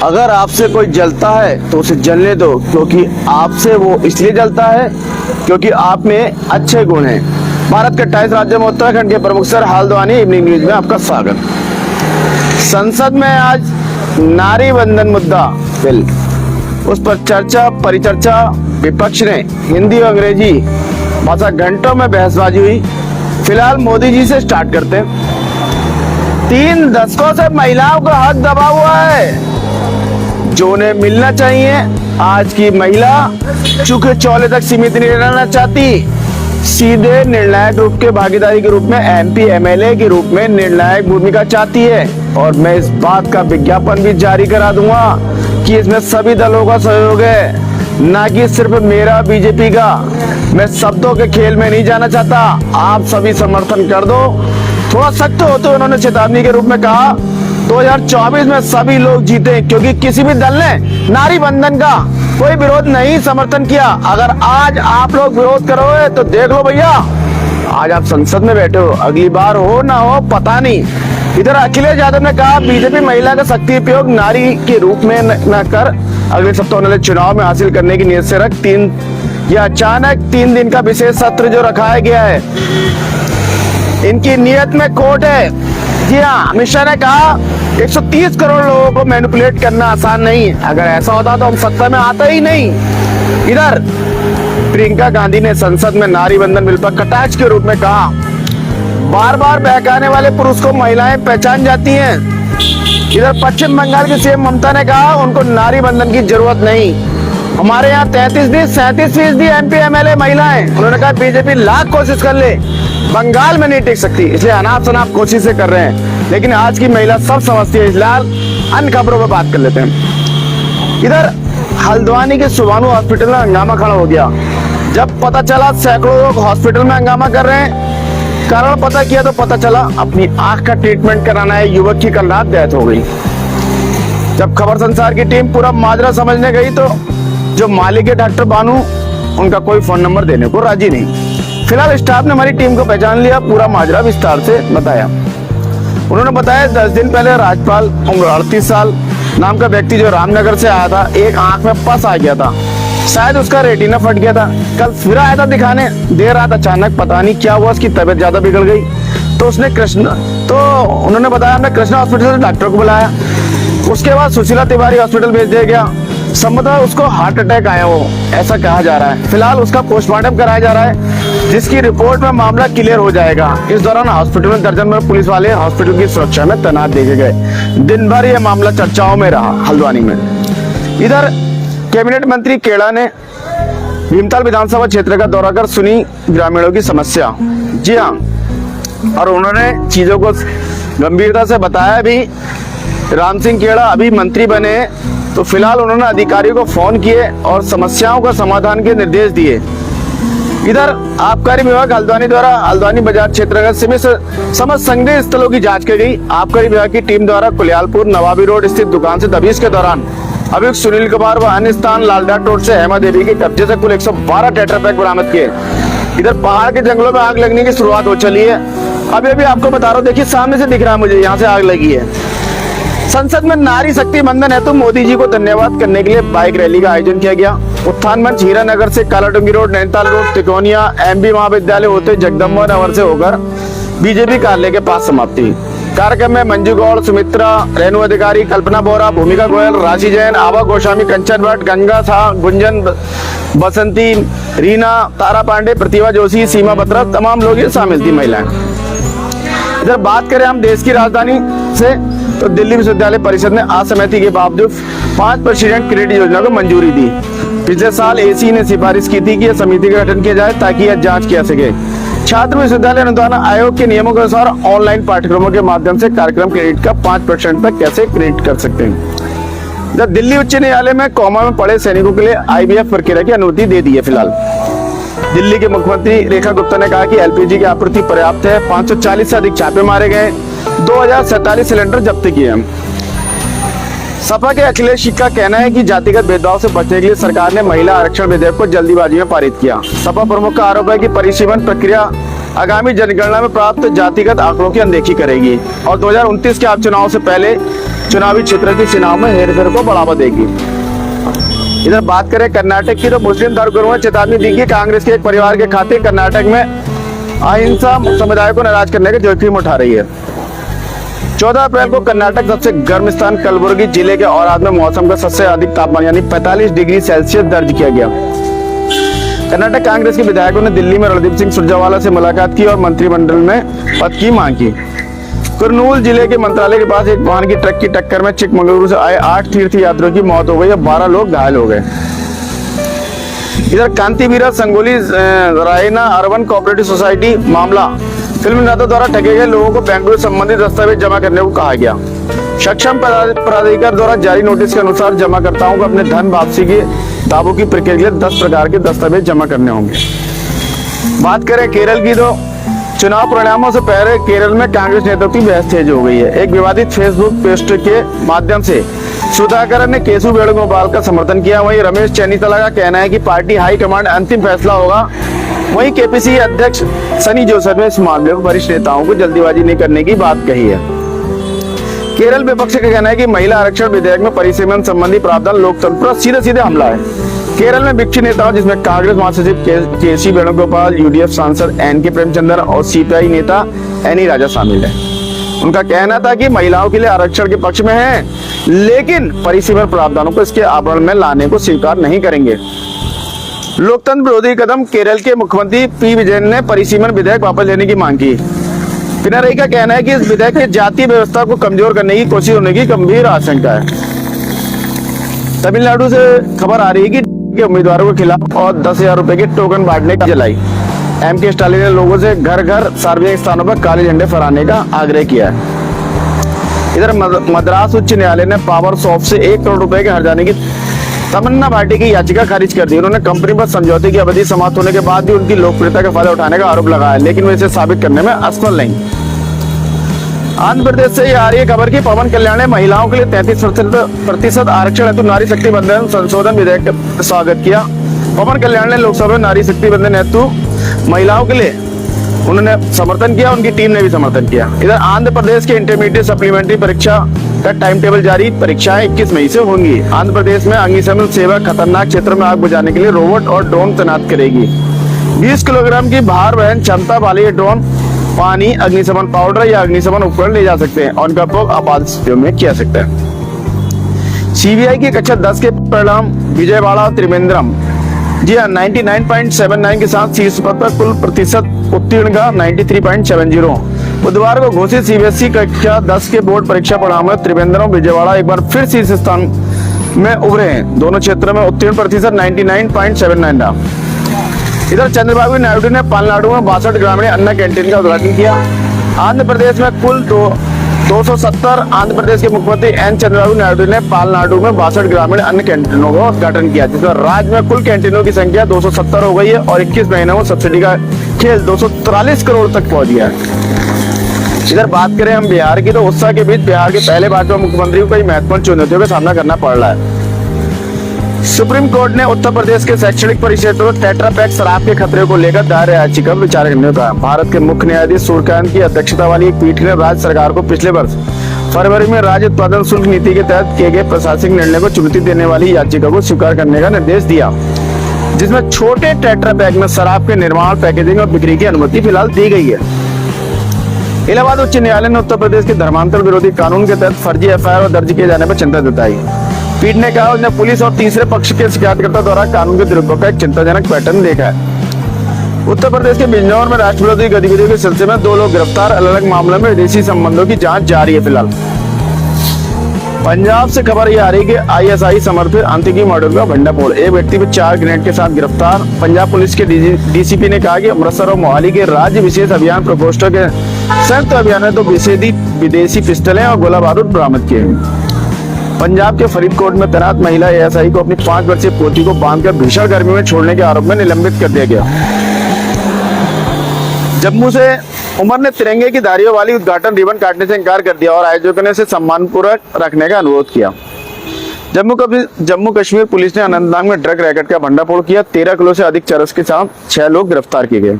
अगर आपसे कोई जलता है तो उसे जलने दो, क्योंकि आपसे वो इसलिए जलता है क्योंकि आप में अच्छे गुण हैं। भारत के 28 राज्यों में उत्तराखंड के प्रमुख शहर हल्द्वानी इवनिंग न्यूज में आपका स्वागत। संसद में आज नारी बंधन मुद्दा बिल, उस पर चर्चा परिचर्चा। विपक्ष ने हिंदी और अंग्रेजी भाषा घंटों में बहसबाजी हुई। फिलहाल मोदी जी से स्टार्ट करते हैं। 3 दशकों से महिलाओं का हक दबा हुआ है जो उन्हें मिलना चाहिए। आज की महिला चूंकि चौले तक सीमित नहीं रहना चाहती, सीधे निर्णायक रूप के भागीदारी के रूप में MP MLA के रूप में निर्णायक भूमिका चाहती है। और मैं इस बात का विज्ञापन भी जारी करा दूंगा कि इसमें सभी दलों का सहयोग है, ना कि सिर्फ मेरा BJP का। मैं शब्दों के खेल में नहीं जाना चाहता, आप सभी समर्थन कर दो। थोड़ा सख्त होते हुए उन्होंने चेतावनी के रूप में कहा 2024 में सभी लोग जीते, क्योंकि किसी भी दल ने नारी बंधन का कोई विरोध नहीं समर्थन किया। अगर आज आप लोग विरोध करोगे तो देख लो भैया, आज आप संसद में बैठे हो, अगली बार हो ना हो पता नहीं। इधर अखिलेश यादव ने कहा BJP महिला का शक्ति उपयोग नारी के रूप में न कर अगले सप्ताह होने वाले चुनाव में हासिल करने की नीयत से रख। यह अचानक 3 दिन का विशेष सत्र जो रखाया गया है, इनकी नीयत में खोट है। जी हाँ, अमित शाह ने कहा 130 करोड़ लोगों को मैनिपुलेट करना आसान नहीं है। अगर ऐसा होता तो हम सत्ता में आते ही नहीं। इधर प्रियंका गांधी ने संसद में नारी बंधन बिल पर कटाक्ष के रूप में कहा बार बार बहकाने वाले पुरुष को महिलाएं पहचान जाती हैं। इधर पश्चिम बंगाल की CM ममता ने कहा उनको नारी बंधन की जरूरत नहीं। हमारे यहाँ 37% MP MLA महिलाएं। उन्होंने कहा BJP लाख कोशिश कर ले, बंगाल में नहीं टिक सकती, इसलिए अनाप शनाप कोशिशें कर रहे हैं। लेकिन आज की महिला सब समझती है। फिलहाल अन्य खबरों पर बात कर लेते हैं। इधर हल्द्वानी के सुबानु हॉस्पिटल में हंगामा खड़ा हो गया। जब पता चला सैकड़ों लोग हॉस्पिटल में हंगामा कर रहे हैं, कारण पता किया तो पता चला अपनी आंख का ट्रीटमेंट कराना है युवक की कल रात डेथ हो गई। जब खबर संसार की टीम पूरा माजरा समझने गई तो जो मालिक है डॉक्टर बानू, उनका कोई फोन नंबर देने को राजी नहीं। फिलहाल स्टाफ ने हमारी टीम को पहचान लिया, पूरा माजरा विस्तार से बताया। उन्होंने बताया 10 दिन पहले राजपाल उम्र 38 साल नाम का व्यक्ति जो रामनगर से आया था, एक आंख में पस आ गया था, शायद उसका रेटिना फट गया था। कल फिर आया था दिखाने, देर रात अचानक पता नहीं क्या हुआ, उसकी तबीयत ज्यादा बिगड़ गई तो उन्होंने बताया हमने कृष्णा हॉस्पिटल से डॉक्टर को बुलाया। उसके बाद सुशीला तिवारी हॉस्पिटल भेज दिया गया। संभवतः उसको हार्ट अटैक आया हो, ऐसा कहा जा रहा है। फिलहाल उसका पोस्टमार्टम कराया जा रहा है, जिसकी रिपोर्ट में मामला क्लियर हो जाएगा। इस दौरान हॉस्पिटल में दर्जन भर पुलिस वाले हॉस्पिटल की सुरक्षा में तैनात देखे गए। दिन भर यह मामला चर्चाओं में रहा हल्द्वानी में। इधर कैबिनेट मंत्री केड़ा ने भीमताल विधानसभा क्षेत्र का दौरा कर सुनी ग्रामीणों की समस्या। जी हाँ, और उन्होंने चीजों को गंभीरता से बताया भी। राम सिंह केड़ा अभी मंत्री बने तो फिलहाल उन्होंने अधिकारियों को फोन किए और समस्याओं का समाधान के निर्देश दिए। इधर आबकारी विभाग हल्द्वानी द्वारा हल्द्वानी बाजार क्षेत्र का समस्त संदिग्ध स्थलों की जांच की गई। आबकारी विभाग की टीम द्वारा कुलियालपुर नवाबी रोड स्थित दुकान से तफ्तीश के दौरान अभियुक्त सुनील कुमार व अन्य स्थान लालडाट रोड से हेमा देवी के कब्जे से कुल 112 टेट्रापैक बरामद किए। इधर पहाड़ के जंगलों में आग लगने की शुरुआत हो चली है। अभी आपको बता रहा हूँ, देखिए सामने से दिख रहा है मुझे, यहाँ से आग लगी है। संसद में नारी शक्ति बंधन है तो मोदी जी को धन्यवाद करने के लिए बाइक रैली का आयोजन किया गया। उत्थान मंच हीरानगर से Kaladhungi road, Nainital road, Tikonia, MB महाविद्यालय होते जगदम्बा नगर से होकर BJP कार्यालय के पास समाप्ति। कार्यक्रम में मंजू गौड़, सुमित्रा, रेणु अधिकारी, कल्पना बोरा, भूमिका गोयल, राशि जैन, आभा गोस्वामी, कंचन भट्ट, गंगा शाह, गुंजन बसंती, रीना, तारा पांडे, प्रतिभा जोशी, सीमा बत्रा, तमाम लोग ये शामिल थी महिलाएं। इधर बात करें हम देश की राजधानी से तो दिल्ली विश्वविद्यालय परिषद ने असहमति के बावजूद 5% क्रेडिट योजना को मंजूरी दी। पिछले साल AC ने सिफारिश की थी कि यह समिति का गठन किया जाए ताकि यह जांच किया सके छात्र विश्वविद्यालय अनुदान आयोग के नियमों के अनुसार ऑनलाइन पाठ्यक्रमों के माध्यम से कार्यक्रम क्रेडिट का 5% तक कैसे क्रेडिट कर सकते हैं। जब दिल्ली उच्च न्यायालय में कोमा में पड़े सैनिकों के लिए IVF प्रक्रिया की अनुमति दे दी है। फिलहाल दिल्ली के मुख्यमंत्री रेखा गुप्ता ने कहा कि LPG की आपूर्ति पर्याप्त है। 540 से अधिक छापे मारे गए, 2047 सिलेंडर जब्त किए हैं। सपा के अखिलेश का कहना है कि जातिगत भेदभाव से बचने के लिए सरकार ने महिला आरक्षण विधेयक को जल्दीबाजी में पारित किया। सपा प्रमुख का आरोप है कि परिसीमन प्रक्रिया आगामी जनगणना में प्राप्त जातिगत आंकड़ों की अनदेखी करेगी और 2029 के आम चुनाव से पहले चुनावी क्षेत्र की चुनाव में हेरफेर को बढ़ावा देगी। इधर बात करें कर्नाटक की, तो मुस्लिम धर्मगुरुओं ने चेतावनी दी कि कांग्रेस के एक परिवार के खातिर कर्नाटक में अहिंसा समुदाय को नाराज करने के जोखिम उठा रही है। 14 अप्रैल को कर्नाटक सबसे गर्म स्थान कलबुर्गी जिले के औराद में मौसम का सबसे अधिक तापमान यानी 45 डिग्री सेल्सियस दर्ज किया गया। कर्नाटक कांग्रेस के विधायकों ने दिल्ली में रणदीप सिंह सुरजेवाला से मुलाकात की और मंत्रिमंडल में पद की मांग की। कुरनूल जिले के मंत्रालय के पास एक वाहन की ट्रक की टक्कर में चिकमंगलुरु से आए 8 तीर्थ यात्रियों की मौत हो गई और 12 लोग घायल हो गए। इधर Kantiveera Sangolli Rayanna urban cooperative society मामला, फिल्म निर्माता द्वारा ठगे गए लोगों को बैंकों से संबंधित दस्तावेज जमा करने को कहा गया। सक्षम प्राधिकार द्वारा जारी नोटिस के अनुसार जमाकर्ताओं को अपने धन वापसी के दावों की प्रक्रिया के लिए 10 प्रकार के दस्तावेज जमा करने होंगे। बात करें केरल की, तो चुनाव परिणामों से पहले केरल में कांग्रेस नेताओं की बहस तेज हो गई है। एक विवादित फेसबुक पोस्ट के माध्यम से सुधाकर ने केशु वेणुगोपाल का समर्थन किया। वहीं रमेश चेन्नीतला का कहना है कि पार्टी हाईकमांड अंतिम फैसला होगा। वहीं केपीसीसी अध्यक्ष सनी जोसेफ ने इस मामले में वरिष्ठ नेताओं को जल्दीबाजी नहीं करने की बात कही है। केरल विपक्ष का कहना है कि महिला आरक्षण विधेयक में परिसीमन संबंधी प्रावधान लोकतंत्र पर सीधे हमला है। केरल में विपक्षी नेताओं जिसमें कांग्रेस महासचिव केसी वेणुगोपाल, यूडीएफ सांसद एनके प्रेमचंद्र और सीपीआई नेता एनी राजा शामिल है। उनका कहना था कि महिलाओं के लिए आरक्षण के पक्ष में है, लेकिन परिसीमन प्रावधानों को इसके आवरण में लाने को स्वीकार नहीं करेंगे। लोकतंत्र विरोधी कदम, केरल के मुख्यमंत्री पी विजयन ने परिसीमन विधेयक वापस लेने की मांग की। पिनाराई का कहना है कि इस विधेयक की जातीय व्यवस्था को कमजोर करने की कोशिश होने की गंभीर आशंका है। तमिलनाडु से खबर आ रही है कि उम्मीदवारों के खिलाफ और 10,000 रुपए के टोकन बांटने की जलाई। एमके स्टालिन ने लोगों से घर घर सार्वजनिक स्थानों पर काले झंडे फहराने का आग्रह किया है। इधर मद्रास उच्च न्यायालय ने पावर सॉफ्ट से 1 करोड़ रुपए के हर्जाने की तमन्ना भाटी की याचिका खारिज कर दी। उन्होंने कंपनी पर समझौते की अवधि समाप्त होने के बाद भी उनकी लोकप्रियता का फायदा उठाने का आरोप लगाया, लेकिन वे इसे साबित करने में असफल नहीं। आंध्र प्रदेश से ये आ रही है खबर की पवन कल्याण ने महिलाओं के लिए 33% आरक्षण हेतु नारी शक्ति बंधन संशोधन विधेयक का स्वागत किया। पवन कल्याण ने लोकसभा में नारी शक्ति बंधन हेतु महिलाओं के लिए उन्होंने समर्थन किया, उनकी टीम ने भी समर्थन किया। इधर आंध्र प्रदेश के इंटरमीडिएट सप्लीमेंट्री परीक्षा का टाइम टेबल जारी, परीक्षाएं 21 मई से होंगी। आंध्र प्रदेश में अग्निशमन सेवा खतरनाक क्षेत्रों में आग बुझाने के लिए रोबोट और ड्रोन तैनात करेगी। 20 किलोग्राम की भार वहन क्षमता वाले ये ड्रोन पानी, अग्निशमन पाउडर या अग्निशमन उपकरण ले जा सकते हैं और उनका उपयोग आपात स्थितियों में किया सकता है। सीबीआई की कक्षा 10 के परिणाम, विजयवाड़ा और त्रिवेंद्रम, जी हाँ, 99.79 के साथ शीर्ष पद पर कुल प्रतिशत उत्तीर्ण का 93.70। बुधवार को घोषित सीबीएसई कक्षा 10 के बोर्ड परीक्षा परिणाम में त्रिवेंद्रम विजयवाड़ा एक बार फिर शीर्ष स्थान में उभरे हैं। दोनों क्षेत्रों में उत्तीर्ण प्रतिशत 99.79 रहा। इधर चंद्रबाबू नायडू ने पालनाडु में 62 ग्रामीण अन्न कैंटीन का उद्घाटन किया। आंध्र प्रदेश में कुल 270 आंध्र प्रदेश के मुख्यमंत्री एन चंद्रबाबू नायडू ने पालनाडु में 62 ग्रामीण अन्न कैंटीनों का उद्घाटन किया, जिसमें राज्य में कुल कैंटीनों की संख्या 270 हो गई है और 21 महीनों में सब्सिडी का खेल 243 करोड़ तक पहुंच गया है। इधर बात करें हम बिहार की, तो उत्साह के बीच बिहार के पहले भाजपा मुख्यमंत्री को कई महत्वपूर्ण चुनौतियों का सामना करना पड़ रहा है। सुप्रीम कोर्ट ने उत्तर प्रदेश के शैक्षणिक परिषदों में टेट्रा पैक शराब के खतरे को लेकर दायर याचिका पर विचार करने को कहा। भारत के मुख्य न्यायाधीश सूर्यकांत की अध्यक्षता वाली एक पीठ ने राज्य सरकार को पिछले वर्ष फरवरी में राज्य उत्पादन शुल्क नीति के तहत किए गए प्रशासनिक निर्णय को चुनौती देने वाली याचिका को स्वीकार करने का निर्देश दिया, जिसमें छोटे टेट्रा पैक में शराब के निर्माण, पैकेजिंग और बिक्री की अनुमति फिलहाल दी गई है। इलाहाबाद उच्च न्यायालय ने उत्तर प्रदेश के धर्मांतर विरोधी कानून के तहत फर्जी एफआईआर दर्ज किए जाने पर चिंता जताई। पीठ ने कहा उसने पुलिस और तीसरे पक्ष के शिकायतकर्ता द्वारा कानून के दुरुपयोग का एक चिंताजनक पैटर्न देखा है। उत्तर प्रदेश के बिजनौर में राष्ट्रविरोधी गतिविधियों के सिलसिले में 2 लोग गिरफ्तार, अलग अलग मामलों में विदेशी संबंधों की जांच जारी है। फिलहाल पंजाब से खबर ये आ रही है कि आईएसआई समर्थित आतंकी मॉडल का भंडाफोड़, एक व्यक्ति पर 4 ग्रेनेड के साथ गिरफ्तार। पंजाब पुलिस के डीसीपी ने कहा कि अमृतसर और मोहाली के राज्य विशेष अभियान प्रकोष्ठों के संयुक्त अभियान में 2 विदेशी पिस्टलें और गोला बारूद बरामद किए। पंजाब के फरीदकोट में तैनात महिला एएसआई को अपनी 5 वर्षीय पोती को बांधकर भीषण गर्मी में छोड़ने के आरोप में निलंबित कर दिया गया। जम्मू से उमर ने तिरंगे की धारियों वाली उद्घाटन रिबन काटने से इंकार कर दिया और आयोजकों ने इसे सम्मानपूर्वक रखने का अनुरोध किया। जम्मू कश्मीर पुलिस ने अनंतनाग में ड्रग रैकेट का भंडाफोड़ किया। 13 किलो से अधिक चरस के साथ 6 लोग गिरफ्तार किए गए।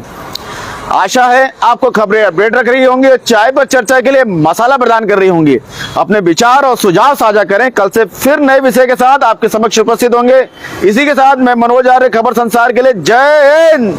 आशा है आपको खबरें अपडेट रख रही होंगी, चाय पर चर्चा के लिए मसाला प्रदान कर रही होंगी। अपने विचार और सुझाव साझा करें। कल से फिर नए विषय के साथ आपके समक्ष उपस्थित होंगे। इसी के साथ मैं मनोज आर्य, खबर संसार के लिए जय हिंद।